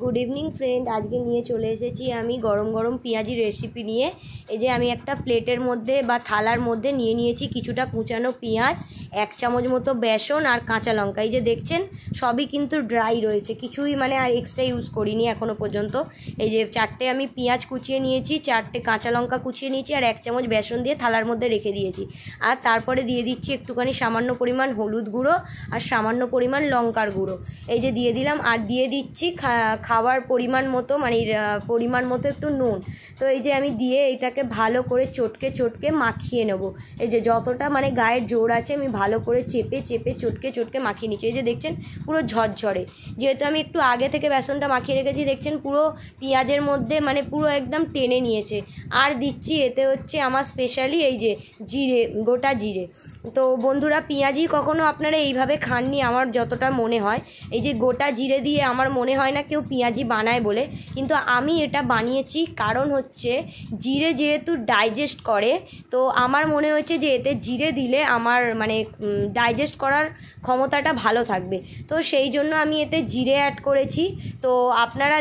Good evening friend. आज के निये चले एसेছি আমি गरम गरम পেঁয়াজি रेसिपि निये। এই যে আমি একটা প্লেটের মধ্যে বা থালার মধ্যে নিয়ে নিয়েছি কিছুটা কুচানো পেঁয়াজ, 1 চামচ মতো বেসন আর কাঁচা লঙ্কা। এই যে দেখছেন সবই কিন্তু ড্রাই রয়েছে, কিছুই মানে আর এক্সট্রা ইউজ করিনি এখনো পর্যন্ত। এই যে 4টে আমি পেঁয়াজ কুচিয়ে নিয়েছি, 4টে কাঁচা লঙ্কা কুচিয়ে নিয়েছি আর 1 চামচ বেসন দিয়ে থালার মধ্যে রেখে দিয়েছি। আর তারপরে দিয়ে দিচ্ছি একটুখানি সামান্য পরিমাণ হলুদ গুঁড়ো আর সামান্য পরিমাণ লঙ্কার গুঁড়ো। এই যে দিয়ে দিলাম আর দিয়ে দিচ্ছি খাবার পরিমাণ মতো মানে পরিমাণ মতো একটু নুন। তো এই যে আমি দিয়ে এটাকে ভালো করে চটকে চটকে মাখিয়ে নেব। এই যে যতটা মানে গায়ের জোর আছে আমি ভালো করে চেপে চেপে চটকে চটকে মাখিয়ে নিচ্ছি। এই যে দেখছেন পুরো ঝরঝরে, যেহেতু আমি একটু আগে থেকে বেসনটা মাখিয়ে রেখেছি দেখছেন পুরো পেঁয়াজের মধ্যে মানে পুরো একদম টেনে নিয়েছে। আর দিচ্ছি এতে হচ্ছে আমার স্পেশালি এই যে জিরে, গোটা জিরে। তো বন্ধুরা পেঁয়াজি কখনো আপনারা এইভাবে খাননি আমার যতটা মনে হয়। এই যে গোটা জিরে দিয়ে আমার মনে হয় না কেউ পেঁয়াজি বানায় বলে, কিন্তু আমি এটা বানিয়েছি কারণ হচ্ছে জিরে যেহেতু ডাইজেস্ট করে, তো আমার মনে হচ্ছে যে এতে জিরে দিলে আমার মানে ডাইজেস্ট করার ক্ষমতাটা ভালো থাকবে, তো সেই জন্য আমি এতে জিরে অ্যাড করেছি। তো আপনারা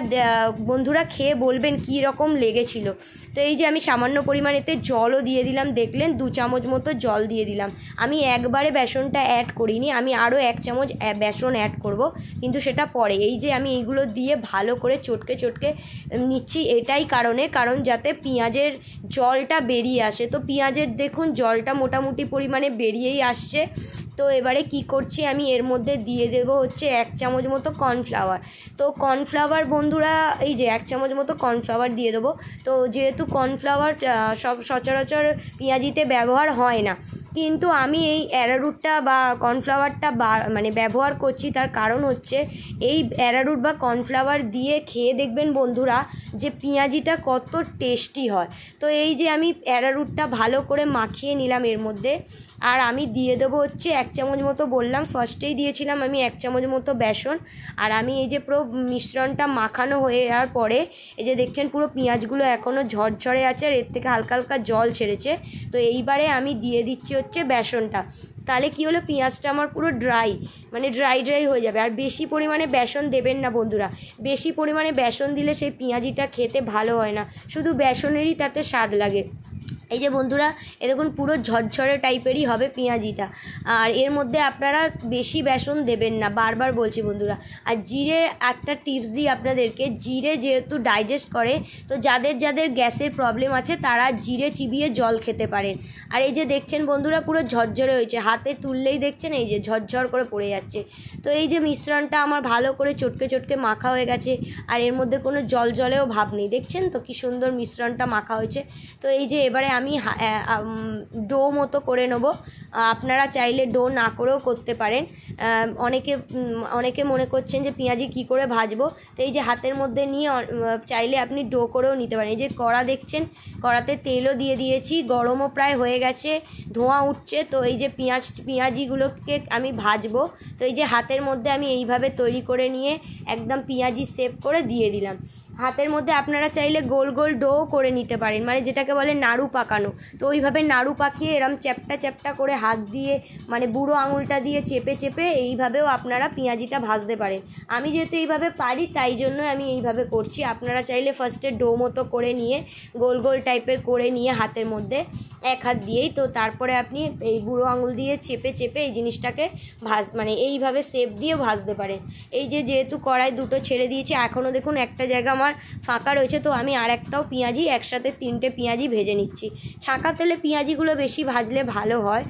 বন্ধুরা খেয়ে বলবেন কী রকম লেগেছিল। তো এই যে আমি সামান্য পরিমাণ এতে জলও দিয়ে দিলাম, দেখলেন 2 চামচ মতো জল দিয়ে দিলাম। আমি একবারে বেসনটা অ্যাড করিনি, আমি আরও 1 চামচ বেসন অ্যাড করব, কিন্তু সেটা পরে। এই যে আমি এইগুলো দিয়ে ভালো করে চটকে চটকে নিচ্ছি এটাই কারণ যাতে পেঁয়াজের জলটা বেরিয়ে আসে। তো পেঁয়াজের দেখুন জলটা মোটামুটি পরিমাণে বেরিয়েই আসছে। তো এবারে কি করছি আমি এর মধ্যে দিয়ে দেব হচ্ছে 1 চামচ মতো কর্নফ্লাওয়ার। তো কর্নফ্লাওয়ার বন্ধুরা এই যে 1 চামচ মতো কর্নফ্লাওয়ার দিয়ে দেবো। তো যেহেতু কর্নফ্লাওয়ার সব সচরাচর পেঁয়াজিতে ব্যবহার হয় না, কিন্তু আমি এই অ্যারারুটটা বা কর্নফ্লাওয়ারটা মানে ব্যবহার করছি, তার কারণ হচ্ছে এই অ্যারারুট বা কর্নফ্লাওয়ার দিয়ে খেয়ে দেখবেন বন্ধুরা যে পেঁয়াজিটা কত টেস্টি হয়। তো এই যে আমি অ্যারারুটটা ভালো করে মাখিয়ে নিলাম এর মধ্যে। আর আমি দিয়ে দেবো হচ্ছে 1 চামচ মতো, বললাম ফার্স্টেই দিয়েছিলাম আমি 1 চামচ মতো বেসন। আর আমি এই যে পুরো মিশ্রণটা মাখানো হয়ে যাওয়ার পরে এই যে দেখছেন পুরো পেঁয়াজগুলো এখনও ঝরঝরে আছে আর এর থেকে হালকা হালকা জল ছেড়েছে। তো এইবারে আমি দিয়ে দিচ্ছি হচ্ছে বেসনটা। তাহলে কি হলো, পেঁয়াজটা আমার পুরো ড্রাই মানে ড্রাই হয়ে যাবে। আর বেশি পরিমাণে বেসন দেবেন না বন্ধুরা, বেশি পরিমাণে বেসন দিলে সেই পেঁয়াজিটা খেতে ভালো হয় না, শুধু বেসনেরই তাতে স্বাদ লাগে। এই যে বন্ধুরা এ দেখুন পুরো ঝরঝরে টাইপেরই হবে পেঁয়াজিটা। আর এর মধ্যে আপনারা বেশি বেসন দেবেন না, বারবার বলছি বন্ধুরা। আর জিরে একটা টিপস দিই আপনাদেরকে, জিরে যেহেতু ডাইজেস্ট করে, তো যাদের যাদের গ্যাসের প্রবলেম আছে তারা জিরে চিবিয়ে জল খেতে পারেন। আর এই যে দেখছেন বন্ধুরা পুরো ঝরঝরে হয়েছে, হাতে তুললেই দেখছেন এই যে ঝরঝর করে পড়ে যাচ্ছে। তো এই যে মিশ্রণটা আমার ভালো করে চটকে চটকে মাখা হয়ে গেছে, আর এর মধ্যে কোনো জলেও ভাব নেই, দেখছেন তো কি সুন্দর মিশ্রণটা মাখা হয়েছে। তো এই যে এবারে আমি ডো মতো করে নেব। আপনারা চাইলে ডো না করেও করতে পারেন। অনেকে মনে করছেন যে পেঁয়াজি কি করে ভাজবো, তো এই যে হাতের মধ্যে নিয়ে চাইলে আপনি ডো করেও নিতে পারেন। এই যে কড়া দেখছেন, কড়াতে তেলও দিয়ে দিয়েছি, গরমও প্রায় হয়ে গেছে, ধোঁয়া উঠছে। তো এই যে পেঁয়াজিগুলোকে আমি ভাজবো। তো এই যে হাতের মধ্যে আমি এইভাবে তৈরি করে নিয়ে একদম পেঁয়াজি শেপ করে দিয়ে দিলাম। হাতের মধ্যে আপনারা চাইলে গোল গোল ডো করে নিতে পারেন, মানে যেটাকে বলে নাড়ু পাকানো। তো ওইভাবে নাড়ু পাকিয়ে এরম চ্যাপটা চ্যাপটা করে হাত দিয়ে মানে বুড়ো আঙুলটা দিয়ে চেপে চেপে এইভাবেও আপনারা পেঁয়াজিটা ভাজতে পারেন। আমি যেহেতু এইভাবে পারি তাই জন্য আমি এইভাবে করছি। আপনারা চাইলে ফার্স্টে ডো মতো করে নিয়ে গোল গোল টাইপের করে নিয়ে হাতের মধ্যে এক হাত দিয়েই, তো তারপরে আপনি এই বুড়ো আঙুল দিয়ে চেপে চেপে এই জিনিসটাকে মানে এইভাবে শেপ দিয়ে ভাজতে পারেন। এই যে যেহেতু কড়াই দুটো ছেড়ে দিয়েছি, এখনও দেখুন একটা জায়গা আমার ফাঁকা রয়েছে, তো আমি আর একটাও পেঁয়াজি একসাথে 3টে পেঁয়াজি ভেজে নিচ্ছি। ছাঁকা তেলে পেঁয়াজিগুলো বেশি ভাজলে ভালো হয়,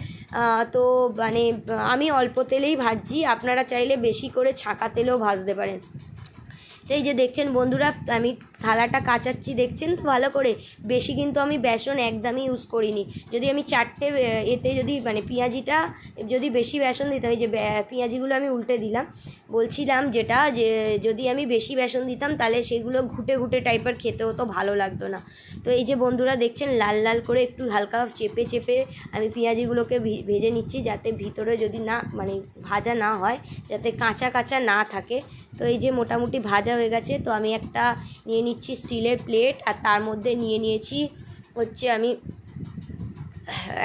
তো মানে আমি অল্প তেলেই ভাজছি, আপনারা চাইলে বেশি করে ছাঁকা তেলেও ভাজতে পারেন। তো এই যে দেখছেন বন্ধুরা আমি থালাটা কাচাচ্ছি, দেখছেন তো ভালো করে, বেশি কিন্তু আমি বেসন একদমই ইউজ করিনি। যদি আমি 4টে এতে যদি মানে পেঁয়াজিটা যদি বেশি বেসন দিতাম, এই যে পেঁয়াজিগুলো আমি উল্টে দিলাম, বলছিলাম যেটা যে যদি আমি বেশি বেসন দিতাম তাহলে সেগুলো ঘুটে ঘুটে টাইপের খেতে হতো, ভালো লাগতো না। তো এই যে বন্ধুরা দেখছেন লাল লাল করে একটু হালকা চেপে চেপে আমি পেঁয়াজিগুলোকে ভেজে নিচ্ছি, যাতে ভিতরে যদি না মানে ভাজা না হয়, যাতে কাঁচা কাঁচা না থাকে। তো এই যে মোটামুটি ভাজা হয়ে গেছে। তো আমি একটা নিয়ে নিচ্ছি স্টিলের প্লেট, আর তার মধ্যে নিয়ে নিয়েছি হচ্ছে আমি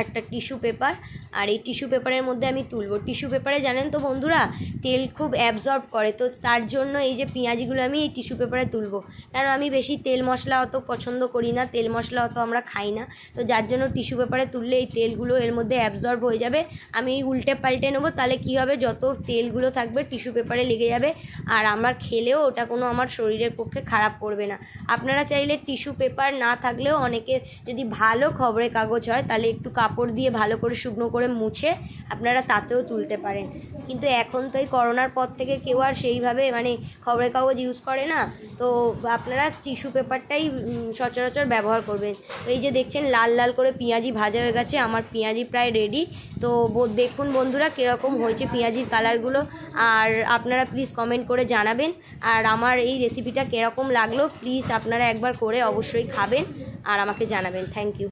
একটা টিস্যু পেপার, আর এই টিস্যু পেপারের মধ্যে আমি তুলবো। টিস্যু পেপারে জানেন তো বন্ধুরা তেল খুব অ্যাবজর্ব করে, তো তার জন্য এই যে পেঁয়াজিগুলো আমি এই টিস্যু পেপারে তুলবো। কারণ আমি বেশি তেল মশলা অত পছন্দ করি না, তেল মশলা অত আমরা খাই না, তো যার জন্য টিস্যু পেপারে তুললে এই তেলগুলো এর মধ্যে অ্যাবজর্ব হয়ে যাবে। আমি উল্টে পাল্টে নেবো, তাহলে কী হবে, যত তেলগুলো থাকবে টিস্যু পেপারে লেগে যাবে, আর আমার খেলেও ওটা কোনো আমার শরীরের পক্ষে খারাপ করবে না। আপনারা চাইলে টিস্যু পেপার না থাকলেও অনেকে যদি ভালো খবরের কাগজ হয় তাহলে একটু কাপড় দিয়ে ভালো করে শুকনো করে মুছে আপনারা তাতেও তুলতে পারেন। কিন্তু এখন তো এই করোনার পর থেকে কেউ আর সেইভাবে মানে খবরের কাগজ ইউজ করে না, তো আপনারা টিস্যু পেপারটাই সচরাচর ব্যবহার করবেন। তো এই যে দেখছেন লাল লাল করে পেঁয়াজি ভাজা হয়ে গেছে, আমার পেঁয়াজি প্রায় রেডি। তো দেখুন বন্ধুরা কীরকম হয়েছে পেঁয়াজির কালারগুলো, আর আপনারা প্লিজ কমেন্ট করে জানাবেন। আর আমার এই রেসিপিটা কীরকম লাগলো প্লিজ আপনারা একবার করে অবশ্যই খাবেন আর আমাকে জানাবেন। Thank you.